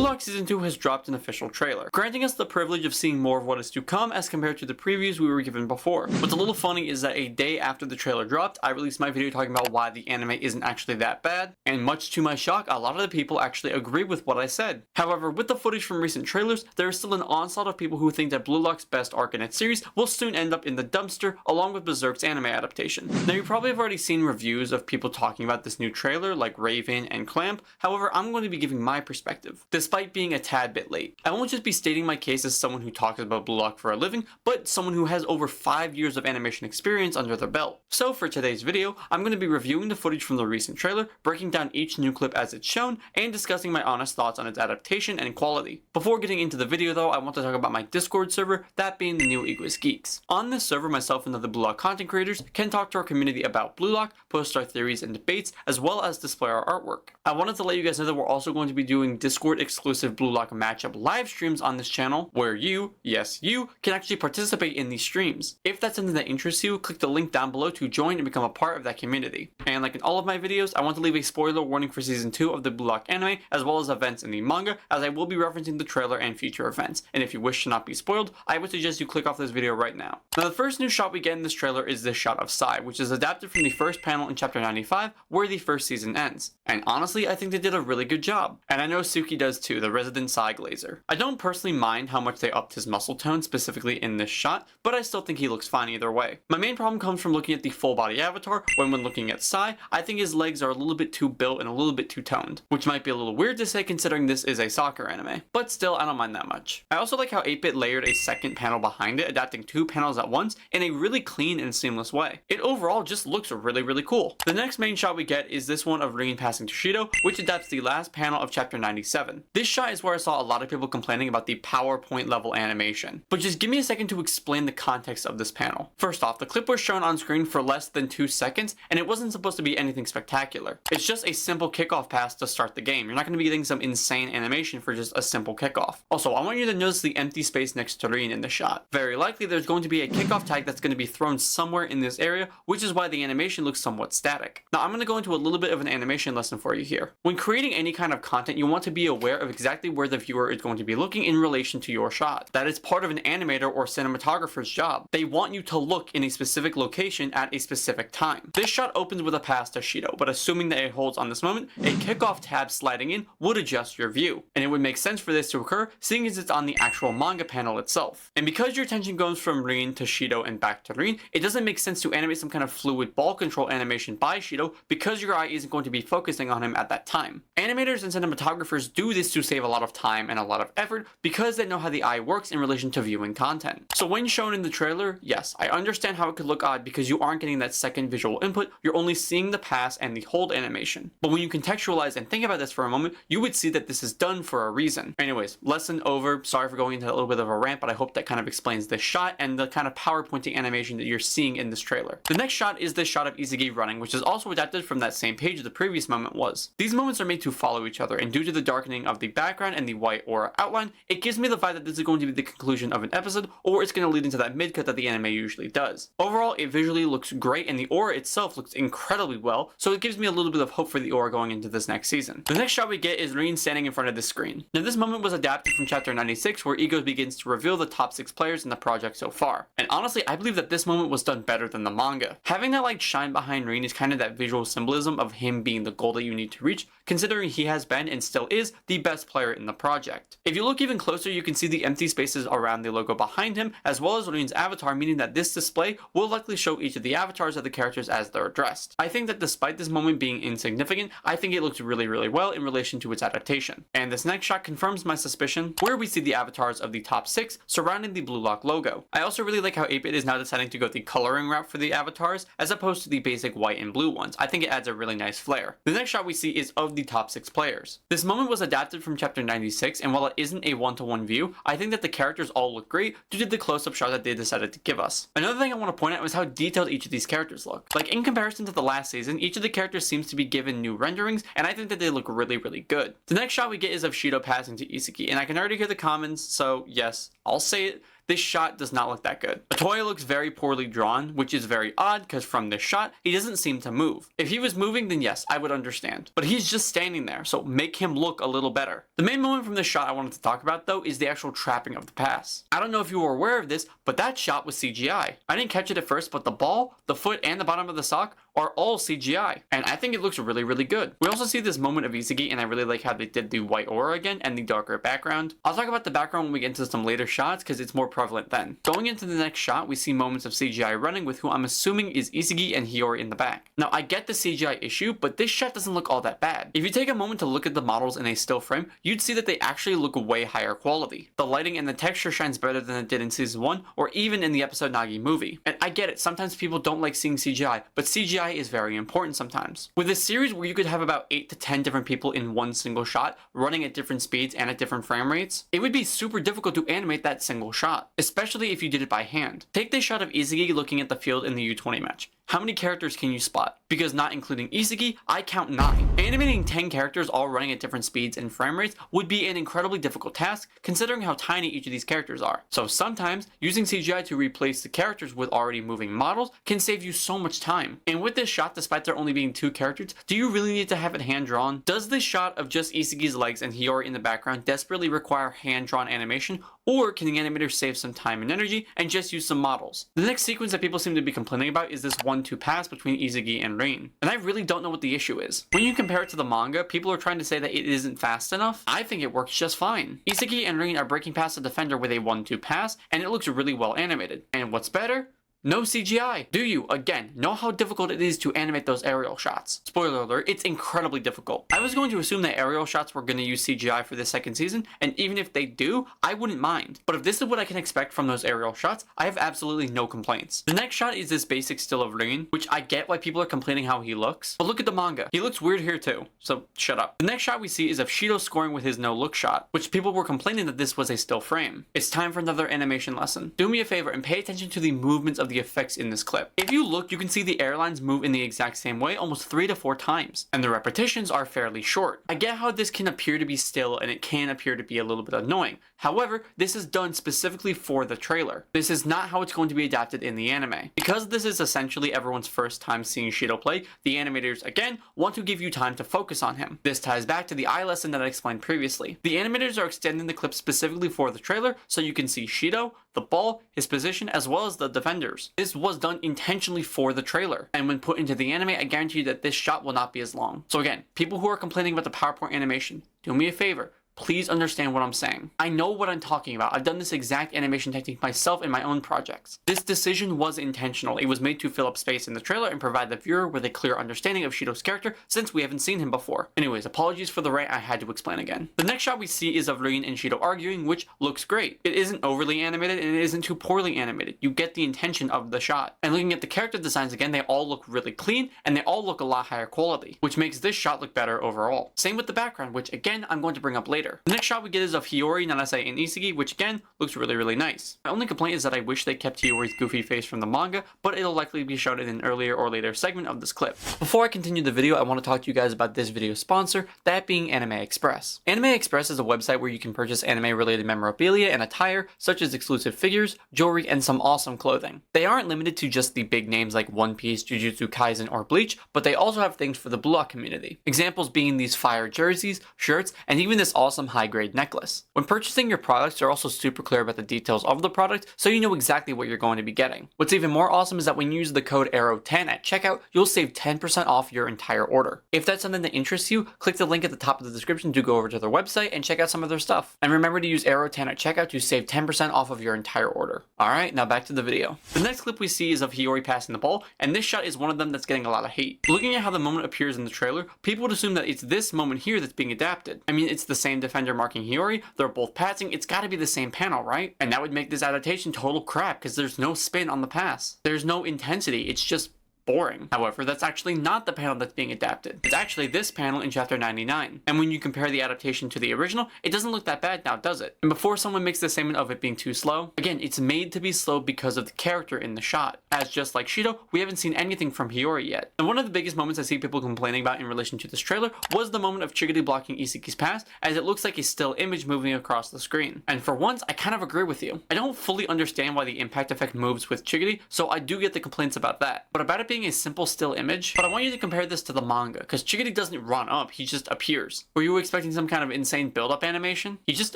Blue Lock Season 2 has dropped an official trailer, granting us the privilege of seeing more of what is to come as compared to the previews we were given before. What's a little funny is that a day after the trailer dropped, I released my video talking about why the anime isn't actually that bad, and much to my shock, a lot of the people actually agree with what I said. However, with the footage from recent trailers, there is still an onslaught of people who think that Blue Lock's best arc in its series will soon end up in the dumpster, along with Berserk's anime adaptation. Now, you probably have already seen reviews of people talking about this new trailer, like Raven and Clamp. However, I'm going to be giving my perspective, despite being a tad bit late. I won't just be stating my case as someone who talks about Blue Lock for a living, but someone who has over 5 years of animation experience under their belt. So for today's video, I'm going to be reviewing the footage from the recent trailer, breaking down each new clip as it's shown, and discussing my honest thoughts on its adaptation and quality. Before getting into the video though, I want to talk about my Discord server, that being the new Egoist Geeks. On this server, myself and other Blue Lock content creators can talk to our community about Blue Lock, post our theories and debates, as well as display our artwork. I wanted to let you guys know that we're also going to be doing Discord exclusive Blue Lock matchup live streams on this channel, where you, yes you, can actually participate in these streams. If that's something that interests you, click the link down below to join and become a part of that community. And like in all of my videos, I want to leave a spoiler warning for Season 2 of the Blue Lock anime, as well as events in the manga, as I will be referencing the trailer and future events. And if you wish to not be spoiled, I would suggest you click off this video right now. Now, the first new shot we get in this trailer is this shot of Sai, which is adapted from the first panel in chapter 95, where the first season ends. And honestly, I think they did a really good job. And I know Suki does too, the resident Sai glazer. I don't personally mind how much they upped his muscle tone specifically in this shot, but I still think he looks fine either way. My main problem comes from looking at the full body avatar, when looking at Sai, I think his legs are a little bit too built and a little bit too toned, which might be a little weird to say considering this is a soccer anime, but still I don't mind that much. I also like how 8-Bit layered a second panel behind it, adapting 2 panels at once in a really clean and seamless way. It overall just looks really cool. The next main shot we get is this one of Rin passing to Shido, which adapts the last panel of chapter 97. This shot is where I saw a lot of people complaining about the PowerPoint level animation, but just give me a second to explain the context of this panel. First off, the clip was shown on screen for less than 2 seconds, and it wasn't supposed to be anything spectacular. It's just a simple kickoff pass to start the game. You're not going to be getting some insane animation for just a simple kickoff. Also, I want you to notice the empty space next to Rin in the shot. Very likely there's going to be a kickoff tag that's going to be thrown somewhere in this area, which is why the animation looks somewhat static. Now, I'm going to go into a little bit of an animation lesson for you here. When creating any kind of content, you want to be aware of exactly where the viewer is going to be looking in relation to your shot. That is part of an animator or cinematographer's job. They want you to look in a specific location at a specific time. This shot opens with a pass to Shido, but assuming that it holds on this moment, a kickoff tab sliding in would adjust your view. And it would make sense for this to occur, seeing as it's on the actual manga panel itself. And because your attention goes from Rin to Shido and back to Rin, it doesn't make sense to animate some kind of fluid ball control animation by Shido because your eye isn't going to be focusing on him at that time. Animators and cinematographers do this to save a lot of time and a lot of effort because they know how the eye works in relation to viewing content. So when shown in the trailer, yes, I understand how it could look odd because you aren't getting that second visual input, you're only seeing the pass and the hold animation. But when you contextualize and think about this for a moment, you would see that this is done for a reason. Anyways, lesson over. Sorry for going into a little bit of a rant, but I hope that kind of explains this shot and the kind of PowerPointing animation that you're seeing in this trailer. The next shot is this shot of Isagi running, which is also adapted from that same page the previous moment was. These moments are made to follow each other, and due to the darkening of the background and the white aura outline, it gives me the vibe that this is going to be the conclusion of an episode, or it's going to lead into that mid-cut that the anime usually does. Overall, it visually looks great, and the aura itself looks incredibly well, so it gives me a little bit of hope for the aura going into this next season. The next shot we get is Rin standing in front of the screen. Now, this moment was adapted from chapter 96, where Ego begins to reveal the top 6 players in the project so far. And honestly, I believe that this moment was done better than the manga. Having that light shine behind Rin is kind of that visual symbolism of him being the goal that you need to reach, considering he has been and still is the best player in the project. If you look even closer, you can see the empty spaces around the logo behind him, as well as Rin's avatar, meaning that this display will likely show each of the avatars of the characters as they're dressed. I think that despite this moment being insignificant, I think it looks really well in relation to its adaptation. And this next shot confirms my suspicion, where we see the avatars of the top 6 surrounding the Blue Lock logo. I also really like how 8-Bit is now deciding to go the coloring route for the avatars, as opposed to the basic white and blue ones. I think it adds a really nice flair. The next shot we see is of the top 6 players. This moment was adapted from chapter 96, and while it isn't a one-to-one view, I think that the characters all look great due to the close-up shot that they decided to give us. Another thing I want to point out is how detailed each of these characters look. Like, in comparison to the last season, each of the characters seems to be given new renderings, and I think that they look really good. The next shot we get is of Shido passing to Isagi, and I can already hear the comments, so yes, I'll say it. this shot does not look that good. Otoya looks very poorly drawn, which is very odd because from this shot, he doesn't seem to move. If he was moving, then yes, I would understand. But he's just standing there, so make him look a little better. The main moment from this shot I wanted to talk about though is the actual trapping of the pass. I don't know if you were aware of this, but that shot was CGI. I didn't catch it at first, but the ball, the foot, and the bottom of the sock are all CGI, and I think it looks really, really good. We also see this moment of Isagi, and I really like how they did the white aura again and the darker background. I'll talk about the background when we get into some later shots because it's more prevalent then. Going into the next shot, we see moments of CGI running with who I'm assuming is Isagi and Hiyori in the back. Now, I get the CGI issue, but this shot doesn't look all that bad. If you take a moment to look at the models in a still frame, you'd see that they actually look way higher quality. The lighting and the texture shines better than it did in season 1 or even in the episode Nagi movie. And I get it, sometimes people don't like seeing CGI, but CGI is very important sometimes. With a series where you could have about 8 to 10 different people in one single shot, running at different speeds and at different frame rates, it would be super difficult to animate that single shot, especially if you did it by hand. Take this shot of Isagi looking at the field in the U20 match. How many characters can you spot? Because not including Isagi, I count 9. Animating 10 characters all running at different speeds and frame rates would be an incredibly difficult task considering how tiny each of these characters are. So sometimes, using CGI to replace the characters with already moving models can save you so much time. And with this shot, despite there only being 2 characters, do you really need to have it hand-drawn? Does this shot of just Isagi's legs and Hiyori in the background desperately require hand-drawn animation? Or can the animator save some time and energy and just use some models? The next sequence that people seem to be complaining about is this 1-2 pass between Isagi and Rain. And I really don't know what the issue is. When you compare it to the manga, people are trying to say that it isn't fast enough. I think it works just fine. Isagi and Rain are breaking past the defender with a 1-2 pass, and it looks really well animated. And what's better? No CGI. Do you, again, know how difficult it is to animate those aerial shots? Spoiler alert, it's incredibly difficult. I was going to assume that aerial shots were going to use CGI for this second season, and even if they do, I wouldn't mind. But if this is what I can expect from those aerial shots, I have absolutely no complaints. The next shot is this basic still of Rain, which I get why people are complaining how he looks, but look at the manga. He looks weird here too, so shut up. The next shot we see is of Shido scoring with his no-look shot, which people were complaining that this was a still frame. It's time for another animation lesson. Do me a favor and pay attention to the movements of the effects in this clip. If you look, you can see the airlines move in the exact same way almost 3 to 4 times, and the repetitions are fairly short. I get how this can appear to be still and it can appear to be a little bit annoying. However, this is done specifically for the trailer. This is not how it's going to be adapted in the anime. Because this is essentially everyone's first time seeing Shido play, the animators, again, want to give you time to focus on him. This ties back to the eye lesson that I explained previously. The animators are extending the clip specifically for the trailer so you can see Shido, the ball, his position, as well as the defenders. This was done intentionally for the trailer, and when put into the anime, I guarantee you that this shot will not be as long. So again, people who are complaining about the PowerPoint animation, do me a favor. Please understand what I'm saying. I know what I'm talking about. I've done this exact animation technique myself in my own projects. This decision was intentional. It was made to fill up space in the trailer and provide the viewer with a clear understanding of Shido's character since we haven't seen him before. Anyways, apologies for the rant I had to explain again. The next shot we see is of Rain and Shido arguing, which looks great. It isn't overly animated and it isn't too poorly animated. You get the intention of the shot. And looking at the character designs again, they all look really clean and they all look a lot higher quality, which makes this shot look better overall. Same with the background, which again, I'm going to bring up later. The next shot we get is of Hiyori, Nanase, and Isagi, which again, looks really, really nice. My only complaint is that I wish they kept Hiyori's goofy face from the manga, but it'll likely be shown in an earlier or later segment of this clip. Before I continue the video, I want to talk to you guys about this video's sponsor, that being Anime Express. Anime Express is a website where you can purchase anime-related memorabilia and attire, such as exclusive figures, jewelry, and some awesome clothing. They aren't limited to just the big names like One Piece, Jujutsu Kaisen, or Bleach, but they also have things for the BLUELOCK community. Examples being these fire jerseys, shirts, and even this awesome high-grade necklace. When purchasing your products, they're also super clear about the details of the product, so you know exactly what you're going to be getting. What's even more awesome is that when you use the code ARROW10 at checkout, you'll save 10% off your entire order. If that's something that interests you, click the link at the top of the description to go over to their website and check out some of their stuff. And remember to use ARROW10 at checkout to save 10% off of your entire order. Alright, now back to the video. The next clip we see is of Hiyori passing the ball, and this shot is one of them that's getting a lot of hate. Looking at how the moment appears in the trailer, people would assume that it's this moment here that's being adapted. I mean, it's the same defender marking Hiyori, they're both passing, it's gotta be the same panel, right? And that would make this adaptation total crap, because there's no spin on the pass. There's no intensity, it's just boring. However, that's actually not the panel that's being adapted. It's actually this panel in chapter 99. And when you compare the adaptation to the original, it doesn't look that bad now, does it? And before someone makes the statement of it being too slow, again, it's made to be slow because of the character in the shot. As just like Shido, we haven't seen anything from Hiyori yet. And one of the biggest moments I see people complaining about in relation to this trailer was the moment of Chigiri blocking Isagi's pass, as it looks like a still image moving across the screen. And for once, I kind of agree with you. I don't fully understand why the impact effect moves with Chigiri, so I do get the complaints about that. But about it being a simple still image, but I want you to compare this to the manga, because Chigiri doesn't run up, he just appears. Were you expecting some kind of insane build-up animation? He just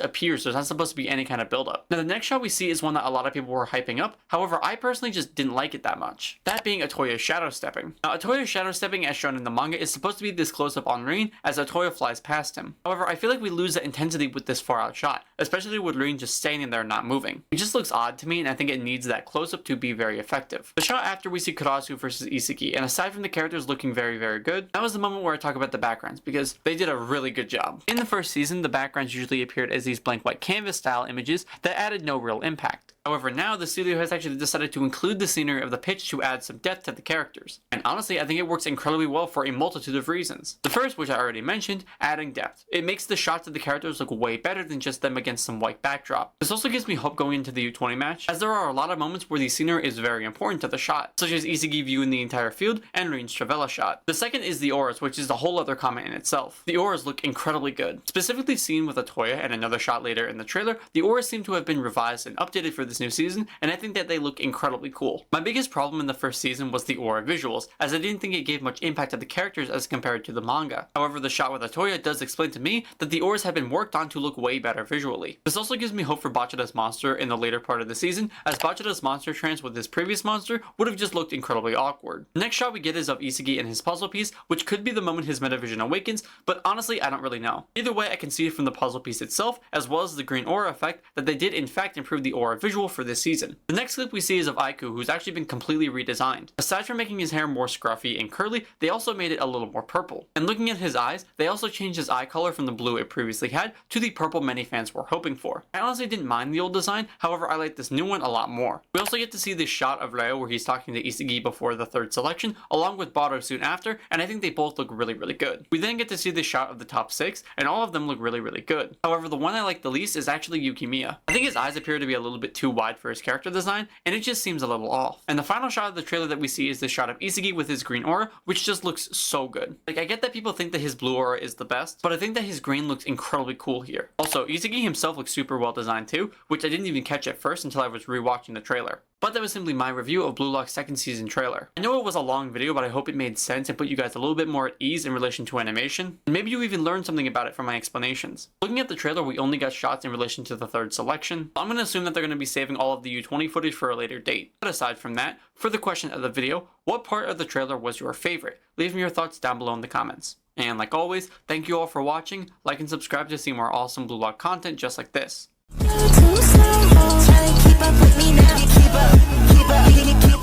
appears, there's not supposed to be any kind of build-up. Now the next shot we see is one that a lot of people were hyping up, however I personally just didn't like it that much. That being Otoya's shadow stepping. Now Otoya's shadow stepping as shown in the manga is supposed to be this close-up on Rin as Otoya flies past him. However, I feel like we lose that intensity with this far out shot, especially with Rin just standing there and not moving. It just looks odd to me, and I think it needs that close-up to be very effective. The shot after we see Kurasu versus Isagi, and aside from the characters looking very, very good, that was the moment where I talk about the backgrounds, because they did a really good job. In the first season, the backgrounds usually appeared as these blank white canvas style images that added no real impact. However, now the studio has actually decided to include the scenery of the pitch to add some depth to the characters. And honestly, I think it works incredibly well for a multitude of reasons. The first, which I already mentioned, adding depth. It makes the shots of the characters look way better than just them against some white backdrop. This also gives me hope going into the U20 match, as there are a lot of moments where the scenery is very important to the shot, such as Isagi viewing the entire field and Rin's Travella shot. The second is the auras, which is a whole other comment in itself. The auras look incredibly good. Specifically seen with Otoya and another shot later in the trailer, the auras seem to have been revised and updated for this new season, and I think that they look incredibly cool. My biggest problem in the first season was the aura visuals, as I didn't think it gave much impact to the characters as compared to the manga. However, the shot with Otoya does explain to me that the auras have been worked on to look way better visually. This also gives me hope for Bachata's monster in the later part of the season, as Bachata's monster trance with his previous monster would have just looked incredibly awkward. The next shot we get is of Isagi and his puzzle piece, which could be the moment his metavision awakens, but honestly I don't really know. Either way, I can see from the puzzle piece itself, as well as the green aura effect, that they did in fact improve the aura visual for this season. The next clip we see is of Aiku, who's actually been completely redesigned. Aside from making his hair more scruffy and curly, they also made it a little more purple. And looking at his eyes, they also changed his eye color from the blue it previously had to the purple many fans were hoping for. I honestly didn't mind the old design, however I like this new one a lot more. We also get to see this shot of Reo where he's talking to Isagi before the third selection, along with Baro soon after, and I think they both look really, really good. We then get to see the shot of the top 6, and all of them look really, really good. However, the one I like the least is actually Yukimiya. I think his eyes appear to be a little bit too wide for his character design, and it just seems a little off. And the final shot of the trailer that we see is this shot of Isagi with his green aura, which just looks so good. Like, I get that people think that his blue aura is the best, but I think that his green looks incredibly cool here. Also, Isagi himself looks super well designed too, which I didn't even catch at first until I was rewatching the trailer. But that was simply my review of BLUELOCK's second season trailer. I know it was a long video, but I hope it made sense and put you guys a little bit more at ease in relation to animation. And maybe you even learned something about it from my explanations. Looking at the trailer, we only got shots in relation to the third selection. I'm going to assume that they're going to be saving all of the U20 footage for a later date. But aside from that, for the question of the video, what part of the trailer was your favorite? Leave me your thoughts down below in the comments. And like always, thank you all for watching. Like and subscribe to see more awesome BLUELOCK content just like this. Keep up with me now. Keep up.